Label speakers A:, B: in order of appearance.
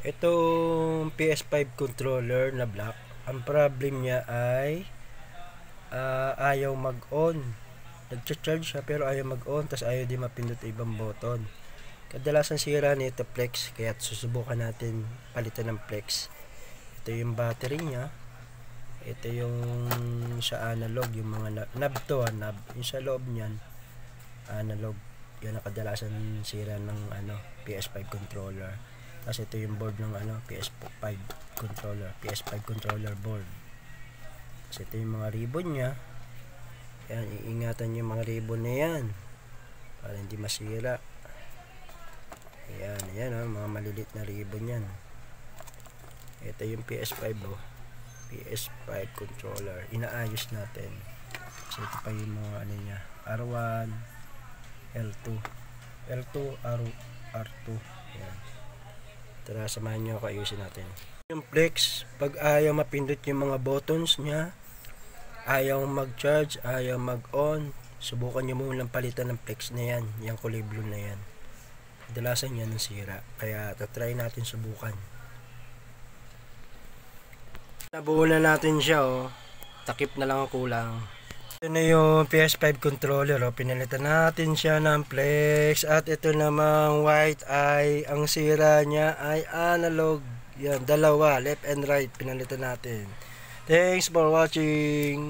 A: Itong PS5 controller na black, ang problem niya ay ayaw mag-on. Nag-charge siya pero ayaw mag-on, tas ayaw din mapindot ibang button. Kadalasan sira nito flex, kaya susubukan natin palitan ng flex. Ito yung battery niya. Ito yung sa analog, yung mga knob to, knob. Yung sa loob niyan, analog. Yan ang kadalasan sira ng PS5 controller. Tapos ito yung board ng PS5 controller, PS5 controller board. Tapos ito yung mga ribbon niya. Yan, iingatan yung mga ribbon na yan para hindi masira. Ayan, mga malilit na ribbon yan. Ito yung PS5 PS5 controller. Inaayos natin. So ito pa yung mga niya. R1, L2, R2. Ayan. Tara, samahan nyo ako, ayusin natin. Yung flex, pag ayaw mapindot yung mga buttons niya, ayaw mag-charge, ayaw mag-on, subukan nyo muna palitan ng flex na yan. Yung kulay blue na yan. Kadalasan yan ang sira. Kaya tatry natin subukan. Nabuo na natin siya, takip na lang ang kulang. Ito na yung PS5 controller, pinalitan natin siya ng flex. At ito namang white eye, ang sira niya ay analog. Yan, dalawa, left and right, pinalitan natin. Thanks for watching.